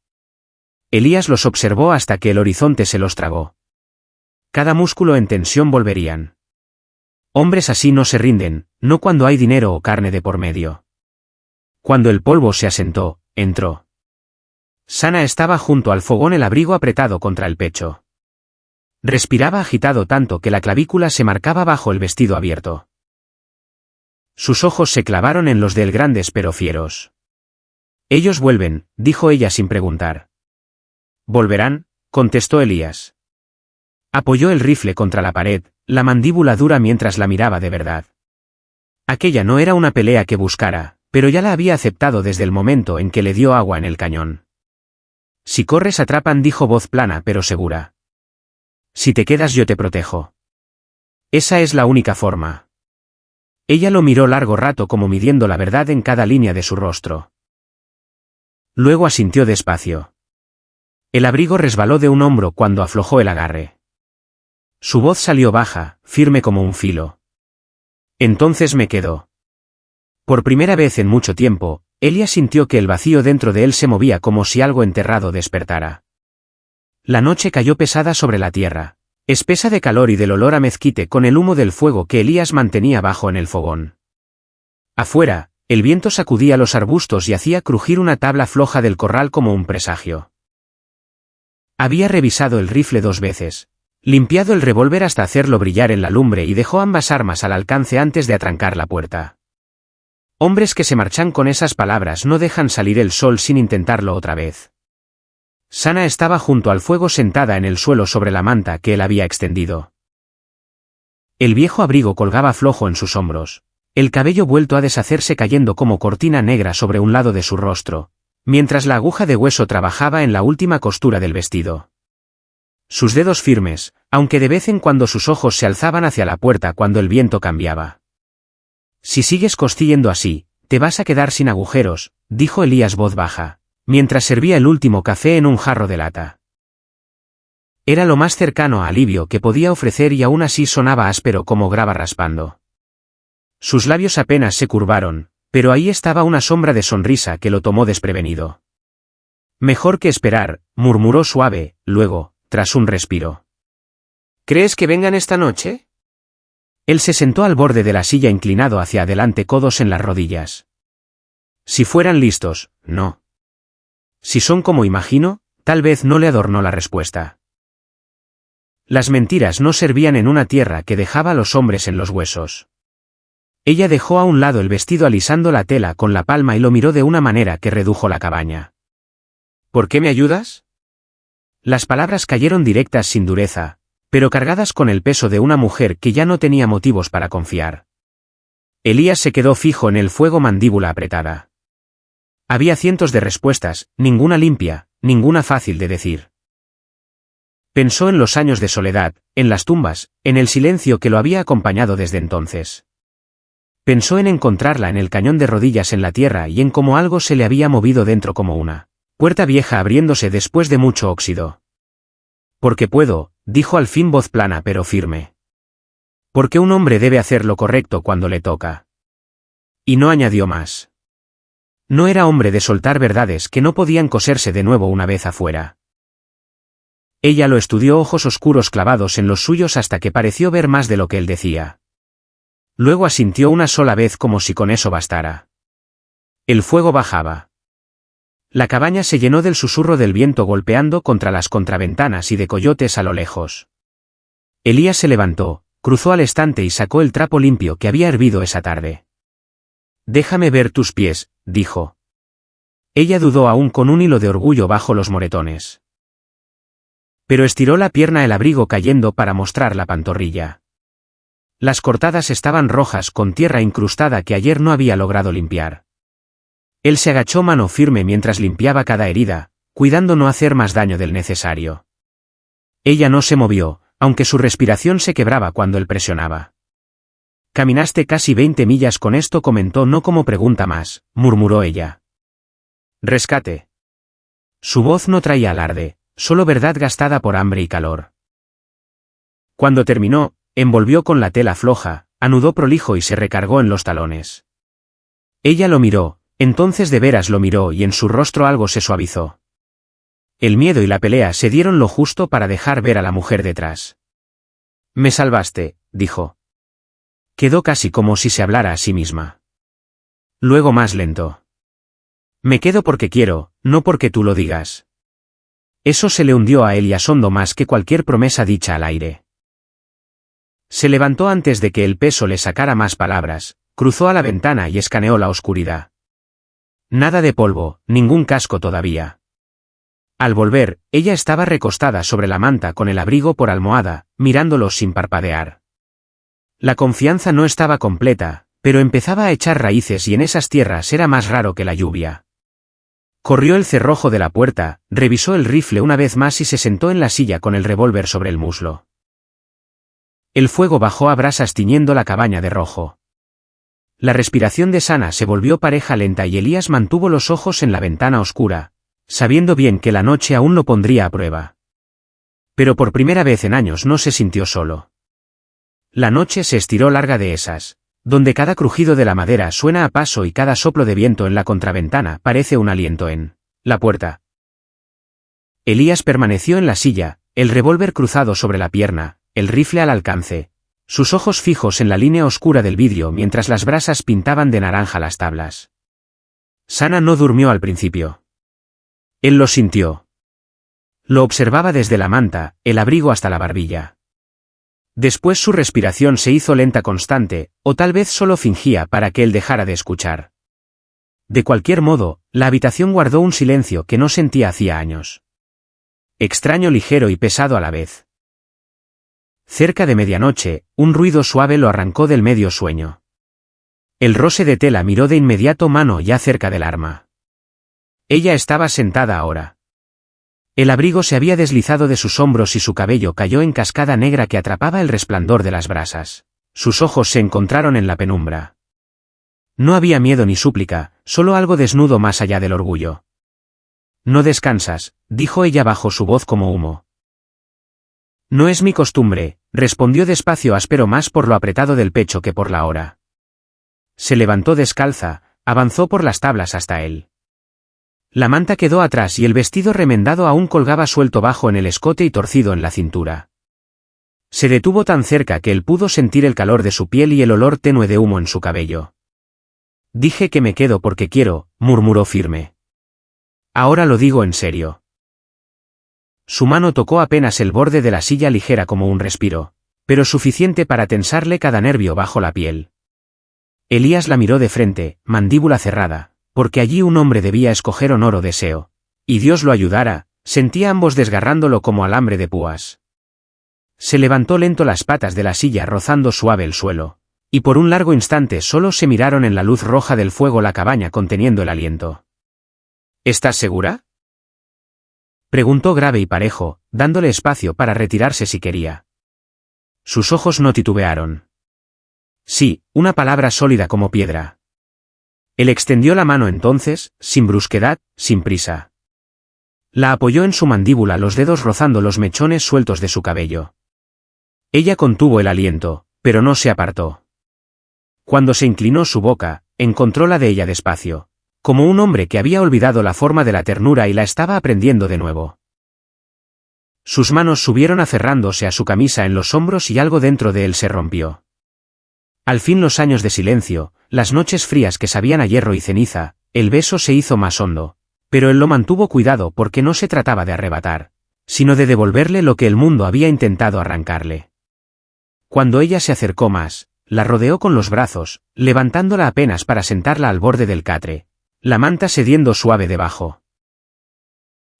Elías los observó hasta que el horizonte se los tragó. Cada músculo en tensión volverían. Hombres así no se rinden, no cuando hay dinero o carne de por medio. Cuando el polvo se asentó, entró. Sana estaba junto al fogón, el abrigo apretado contra el pecho. Respiraba agitado tanto que la clavícula se marcaba bajo el vestido abierto. Sus ojos se clavaron en los de él, grandes pero fieros. Ellos vuelven, dijo ella sin preguntar. Volverán, contestó Elías. Apoyó el rifle contra la pared, la mandíbula dura mientras la miraba de verdad. Aquella no era una pelea que buscara, pero ya la había aceptado desde el momento en que le dio agua en el cañón. Si corres atrapan, dijo voz plana pero segura. Si te quedas yo te protejo. Esa es la única forma. Ella lo miró largo rato como midiendo la verdad en cada línea de su rostro. Luego asintió despacio. El abrigo resbaló de un hombro cuando aflojó el agarre. Su voz salió baja, firme como un filo. Entonces me quedo. Por primera vez en mucho tiempo, Elia sintió que el vacío dentro de él se movía como si algo enterrado despertara. La noche cayó pesada sobre la tierra, espesa de calor y del olor a mezquite con el humo del fuego que Elías mantenía bajo en el fogón. Afuera, el viento sacudía los arbustos y hacía crujir una tabla floja del corral como un presagio. Había revisado el rifle 2 veces, limpiado el revólver hasta hacerlo brillar en la lumbre y dejó ambas armas al alcance antes de atrancar la puerta. Hombres que se marchan con esas palabras no dejan salir el sol sin intentarlo otra vez. Sana estaba junto al fuego sentada en el suelo sobre la manta que él había extendido. El viejo abrigo colgaba flojo en sus hombros, el cabello vuelto a deshacerse cayendo como cortina negra sobre un lado de su rostro, mientras la aguja de hueso trabajaba en la última costura del vestido. Sus dedos firmes, aunque de vez en cuando sus ojos se alzaban hacia la puerta cuando el viento cambiaba. Si sigues costillando así, te vas a quedar sin agujeros, dijo Elías voz baja, mientras servía el último café en un jarro de lata. Era lo más cercano a alivio que podía ofrecer y aún así sonaba áspero como grava raspando. Sus labios apenas se curvaron, pero ahí estaba una sombra de sonrisa que lo tomó desprevenido. Mejor que esperar, murmuró suave, luego, tras un respiro. ¿Crees que vengan esta noche? Él se sentó al borde de la silla inclinado hacia adelante, codos en las rodillas. Si fueran listos, no. Si son como imagino, tal vez, no le adornó la respuesta. Las mentiras no servían en una tierra que dejaba a los hombres en los huesos. Ella dejó a un lado el vestido alisando la tela con la palma y lo miró de una manera que redujo la cabaña. ¿Por qué me ayudas? Las palabras cayeron directas sin dureza, pero cargadas con el peso de una mujer que ya no tenía motivos para confiar. Elías se quedó fijo en el fuego, mandíbula apretada. Había cientos de respuestas, ninguna limpia, ninguna fácil de decir. Pensó en los años de soledad, en las tumbas, en el silencio que lo había acompañado desde entonces. Pensó en encontrarla en el cañón de rodillas en la tierra y en cómo algo se le había movido dentro como una puerta vieja abriéndose después de mucho óxido. Porque puedo, dijo al fin voz plana pero firme. Porque un hombre debe hacer lo correcto cuando le toca. Y no añadió más. No era hombre de soltar verdades que no podían coserse de nuevo una vez afuera. Ella lo estudió, ojos oscuros clavados en los suyos hasta que pareció ver más de lo que él decía. Luego asintió una sola vez como si con eso bastara. El fuego bajaba. La cabaña se llenó del susurro del viento golpeando contra las contraventanas y de coyotes a lo lejos. Elías se levantó, cruzó al estante y sacó el trapo limpio que había hervido esa tarde. Déjame ver tus pies, dijo. Ella dudó aún con un hilo de orgullo bajo los moretones. Pero estiró la pierna, el abrigo cayendo para mostrar la pantorrilla. Las cortadas estaban rojas con tierra incrustada que ayer no había logrado limpiar. Él se agachó mano firme mientras limpiaba cada herida, cuidando no hacer más daño del necesario. Ella no se movió, aunque su respiración se quebraba cuando él presionaba. Caminaste casi 20 millas con esto, comentó no como pregunta más, murmuró ella. Rescate. Su voz no traía alarde, solo verdad gastada por hambre y calor. Cuando terminó, envolvió con la tela floja, anudó prolijo y se recargó en los talones. Ella lo miró, entonces de veras lo miró y en su rostro algo se suavizó. El miedo y la pelea se dieron lo justo para dejar ver a la mujer detrás. Me salvaste, dijo. Quedó casi como si se hablara a sí misma. Luego más lento. Me quedo porque quiero, no porque tú lo digas. Eso se le hundió a Elías hondo más que cualquier promesa dicha al aire. Se levantó antes de que el peso le sacara más palabras, cruzó a la ventana y escaneó la oscuridad. Nada de polvo, ningún casco todavía. Al volver, ella estaba recostada sobre la manta con el abrigo por almohada, mirándolos sin parpadear. La confianza no estaba completa, pero empezaba a echar raíces y en esas tierras era más raro que la lluvia. Corrió el cerrojo de la puerta, revisó el rifle una vez más y se sentó en la silla con el revólver sobre el muslo. El fuego bajó a brasas tiñendo la cabaña de rojo. La respiración de Sana se volvió pareja lenta y Elías mantuvo los ojos en la ventana oscura, sabiendo bien que la noche aún lo pondría a prueba. Pero por primera vez en años no se sintió solo. La noche se estiró larga de esas, donde cada crujido de la madera suena a paso y cada soplo de viento en la contraventana parece un aliento en la puerta. Elías permaneció en la silla, el revólver cruzado sobre la pierna, el rifle al alcance, sus ojos fijos en la línea oscura del vidrio mientras las brasas pintaban de naranja las tablas. Sana no durmió al principio. Él lo sintió. Lo observaba desde la manta, el abrigo hasta la barbilla. Después su respiración se hizo lenta, constante, o tal vez solo fingía para que él dejara de escuchar. De cualquier modo, la habitación guardó un silencio que no sentía hacía años. Extraño, ligero y pesado a la vez. Cerca de medianoche, un ruido suave lo arrancó del medio sueño. El roce de tela miró de inmediato mano ya cerca del arma. Ella estaba sentada ahora. El abrigo se había deslizado de sus hombros y su cabello cayó en cascada negra que atrapaba el resplandor de las brasas. Sus ojos se encontraron en la penumbra. No había miedo ni súplica, solo algo desnudo más allá del orgullo. No descansas, dijo ella bajo su voz como humo. No es mi costumbre, respondió despacio, áspero más por lo apretado del pecho que por la hora. Se levantó descalza, avanzó por las tablas hasta él. La manta quedó atrás y el vestido remendado aún colgaba suelto bajo en el escote y torcido en la cintura. Se detuvo tan cerca que él pudo sentir el calor de su piel y el olor tenue de humo en su cabello. Dije que me quedo porque quiero, murmuró firme. Ahora lo digo en serio. Su mano tocó apenas el borde de la silla, ligera como un respiro, pero suficiente para tensarle cada nervio bajo la piel. Elías la miró de frente, mandíbula cerrada, porque allí un hombre debía escoger honor o deseo. Y Dios lo ayudara, sentía ambos desgarrándolo como alambre de púas. Se levantó lento las patas de la silla rozando suave el suelo, y por un largo instante solo se miraron en la luz roja del fuego la cabaña conteniendo el aliento. ¿Estás segura?, preguntó grave y parejo, dándole espacio para retirarse si quería. Sus ojos no titubearon. Sí, una palabra sólida como piedra. Él extendió la mano entonces, sin brusquedad, sin prisa. La apoyó en su mandíbula, los dedos rozando los mechones sueltos de su cabello. Ella contuvo el aliento, pero no se apartó. Cuando se inclinó su boca, encontró la de ella despacio, como un hombre que había olvidado la forma de la ternura y la estaba aprendiendo de nuevo. Sus manos subieron aferrándose a su camisa en los hombros y algo dentro de él se rompió. Al fin los años de silencio, las noches frías que sabían a hierro y ceniza, el beso se hizo más hondo, pero él lo mantuvo cuidado porque no se trataba de arrebatar, sino de devolverle lo que el mundo había intentado arrancarle. Cuando ella se acercó más, la rodeó con los brazos, levantándola apenas para sentarla al borde del catre, la manta cediendo suave debajo.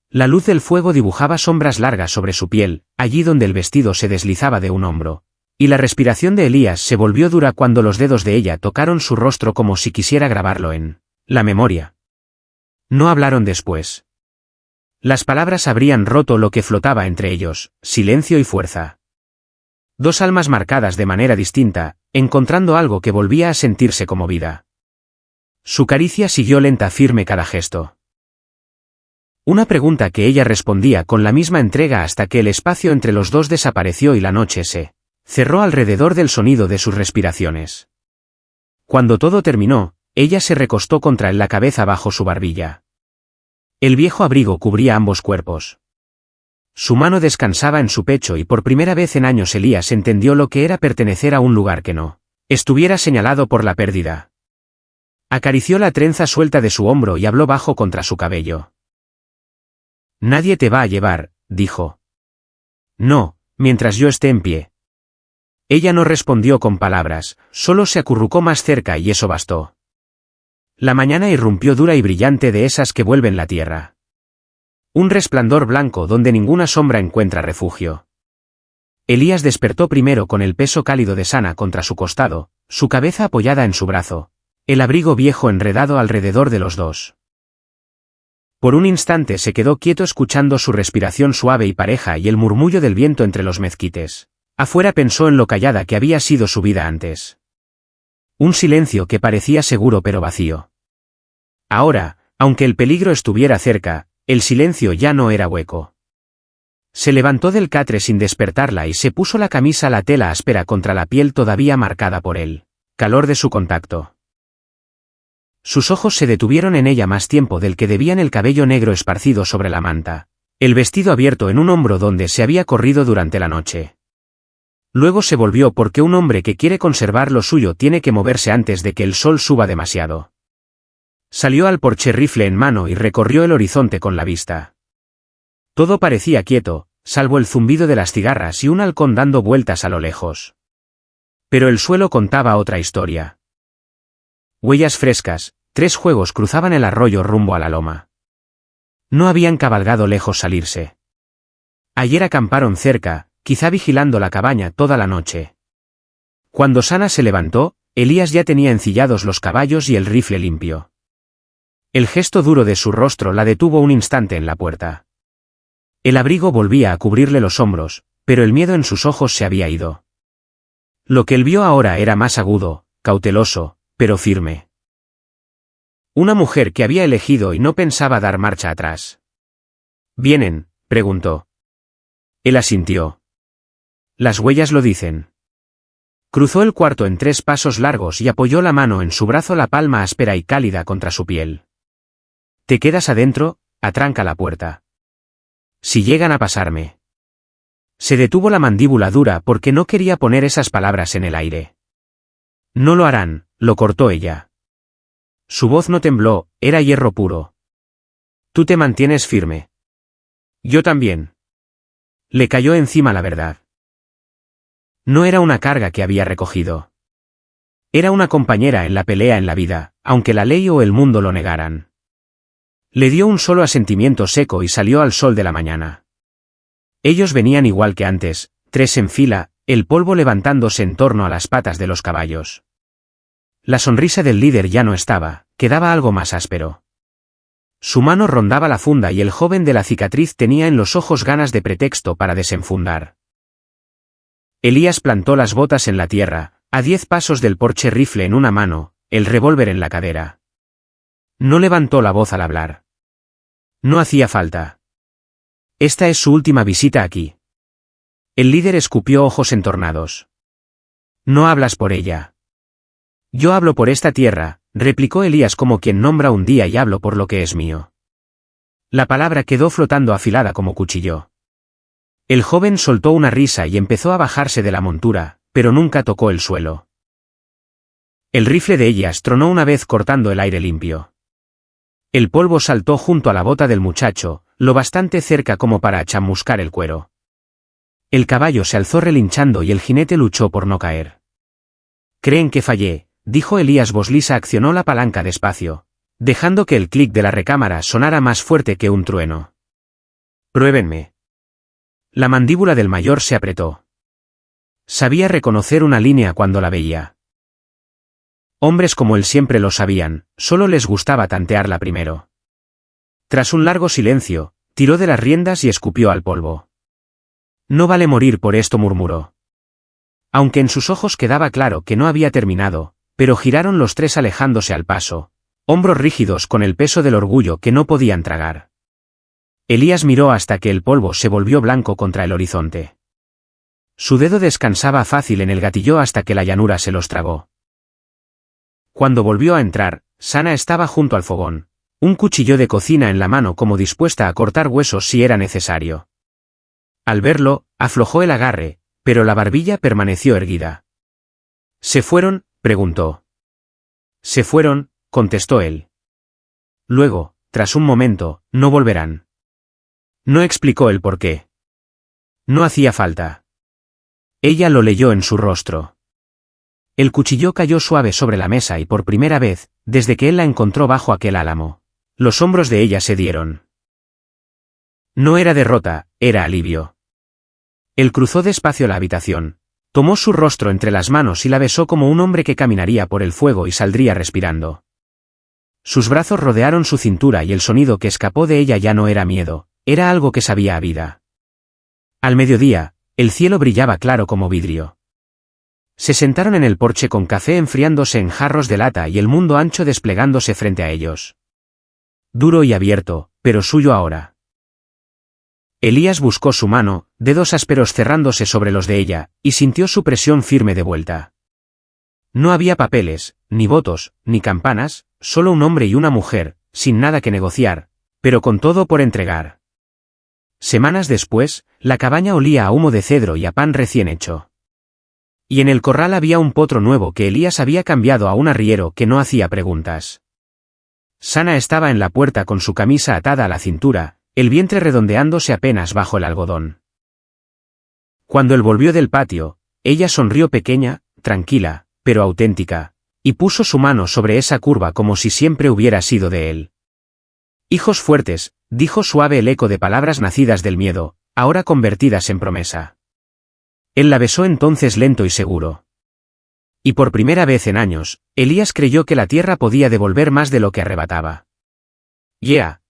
La luz del fuego dibujaba sombras largas sobre su piel, allí donde el vestido se deslizaba de un hombro. Y la respiración de Elías se volvió dura cuando los dedos de ella tocaron su rostro como si quisiera grabarlo en la memoria. No hablaron después. Las palabras habrían roto lo que flotaba entre ellos, silencio y fuerza. Dos almas marcadas de manera distinta, encontrando algo que volvía a sentirse como vida. Su caricia siguió lenta, firme cada gesto. Una pregunta que ella respondía con la misma entrega hasta que el espacio entre los dos desapareció y la noche se cerró alrededor del sonido de sus respiraciones. Cuando todo terminó, ella se recostó contra él, la cabeza bajo su barbilla. El viejo abrigo cubría ambos cuerpos. Su mano descansaba en su pecho y por primera vez en años Elías entendió lo que era pertenecer a un lugar que no estuviera señalado por la pérdida. Acarició la trenza suelta de su hombro y habló bajo contra su cabello. «Nadie te va a llevar», dijo. «No, mientras yo esté en pie». Ella no respondió con palabras, solo se acurrucó más cerca y eso bastó. La mañana irrumpió dura y brillante, de esas que vuelven la tierra. Un resplandor blanco donde ninguna sombra encuentra refugio. Elías despertó primero con el peso cálido de Sana contra su costado, su cabeza apoyada en su brazo, el abrigo viejo enredado alrededor de los dos. Por un instante se quedó quieto escuchando su respiración suave y pareja y el murmullo del viento entre los mezquites. Afuera pensó en lo callada que había sido su vida antes. Un silencio que parecía seguro pero vacío. Ahora, aunque el peligro estuviera cerca, el silencio ya no era hueco. Se levantó del catre sin despertarla y se puso la camisa, la tela áspera contra la piel todavía marcada por el calor de su contacto. Sus ojos se detuvieron en ella más tiempo del que debían, el cabello negro esparcido sobre la manta, el vestido abierto en un hombro donde se había corrido durante la noche. Luego se volvió porque un hombre que quiere conservar lo suyo tiene que moverse antes de que el sol suba demasiado. Salió al porche, rifle en mano, y recorrió el horizonte con la vista. Todo parecía quieto, salvo el zumbido de las cigarras y un halcón dando vueltas a lo lejos. Pero el suelo contaba otra historia. Huellas frescas, 3 juegos cruzaban el arroyo rumbo a la loma. No habían cabalgado lejos salirse. Ayer acamparon cerca, quizá vigilando la cabaña toda la noche. Cuando Sana se levantó, Elías ya tenía ensillados los caballos y el rifle limpio. El gesto duro de su rostro la detuvo un instante en la puerta. El abrigo volvía a cubrirle los hombros, pero el miedo en sus ojos se había ido. Lo que él vio ahora era más agudo, cauteloso, pero firme. Una mujer que había elegido y no pensaba dar marcha atrás. «¿Vienen?», preguntó. Él asintió. «Las huellas lo dicen». Cruzó el cuarto en 3 pasos largos y apoyó la mano en su brazo, la palma áspera y cálida contra su piel. «¿Te quedas adentro? Atranca la puerta. Si llegan a pasarme». Se detuvo, la mandíbula dura porque no quería poner esas palabras en el aire. «No lo harán», lo cortó ella. Su voz no tembló, era hierro puro. «Tú te mantienes firme». «Yo también». Le cayó encima la verdad. No era una carga que había recogido. Era una compañera en la pelea en la vida, aunque la ley o el mundo lo negaran. Le dio un solo asentimiento seco y salió al sol de la mañana. Ellos venían igual que antes, 3 en fila, el polvo levantándose en torno a las patas de los caballos. La sonrisa del líder ya no estaba, quedaba algo más áspero. Su mano rondaba la funda y el joven de la cicatriz tenía en los ojos ganas de pretexto para desenfundar. Elías plantó las botas en la tierra, a 10 pasos del porche, rifle en una mano, el revólver en la cadera. No levantó la voz al hablar. No hacía falta. Esta es su última visita aquí. El líder escupió ojos entornados. No hablas por ella. Yo hablo por esta tierra, replicó Elías como quien nombra un día, y hablo por lo que es mío. La palabra quedó flotando afilada como cuchillo. El joven soltó una risa y empezó a bajarse de la montura, pero nunca tocó el suelo. El rifle de Elías tronó una vez cortando el aire limpio. El polvo saltó junto a la bota del muchacho, lo bastante cerca como para chamuscar el cuero. El caballo se alzó relinchando y el jinete luchó por no caer. «Creen que fallé», dijo Elías. Boslisa accionó la palanca despacio, dejando que el clic de la recámara sonara más fuerte que un trueno. «Pruébenme». La mandíbula del mayor se apretó. Sabía reconocer una línea cuando la veía. Hombres como él siempre lo sabían, solo les gustaba tantearla primero. Tras un largo silencio, tiró de las riendas y escupió al polvo. «No vale morir por esto», murmuró. Aunque en sus ojos quedaba claro que no había terminado, pero giraron los 3 alejándose al paso, hombros rígidos con el peso del orgullo que no podían tragar. Elías miró hasta que el polvo se volvió blanco contra el horizonte. Su dedo descansaba fácil en el gatillo hasta que la llanura se los tragó. Cuando volvió a entrar, Sana estaba junto al fogón, un cuchillo de cocina en la mano como dispuesta a cortar huesos si era necesario. Al verlo, aflojó el agarre, pero la barbilla permaneció erguida. «¿Se fueron?», preguntó. «Se fueron», contestó él. Luego, tras un momento, «no volverán». No explicó el por qué. No hacía falta. Ella lo leyó en su rostro. El cuchillo cayó suave sobre la mesa y por primera vez, desde que él la encontró bajo aquel álamo, los hombros de ella se dieron. No era derrota, era alivio. Él cruzó despacio la habitación, tomó su rostro entre las manos y la besó como un hombre que caminaría por el fuego y saldría respirando. Sus brazos rodearon su cintura y el sonido que escapó de ella ya no era miedo, era algo que sabía a vida. Al mediodía, el cielo brillaba claro como vidrio. Se sentaron en el porche con café enfriándose en jarros de lata y el mundo ancho desplegándose frente a ellos. Duro y abierto, pero suyo ahora. Elías buscó su mano, dedos ásperos cerrándose sobre los de ella, y sintió su presión firme de vuelta. No había papeles, ni votos, ni campanas, solo un hombre y una mujer, sin nada que negociar, pero con todo por entregar. Semanas después, la cabaña olía a humo de cedro y a pan recién hecho. Y en el corral había un potro nuevo que Elías había cambiado a un arriero que no hacía preguntas. Sana estaba en la puerta con su camisa atada a la cintura, el vientre redondeándose apenas bajo el algodón. Cuando él volvió del patio, ella sonrió pequeña, tranquila, pero auténtica, y puso su mano sobre esa curva como si siempre hubiera sido de él. «Hijos fuertes», dijo suave el eco de palabras nacidas del miedo, ahora convertidas en promesa. Él la besó entonces lento y seguro. Y por primera vez en años, Elías creyó que la tierra podía devolver más de lo que arrebataba. «Yeah»,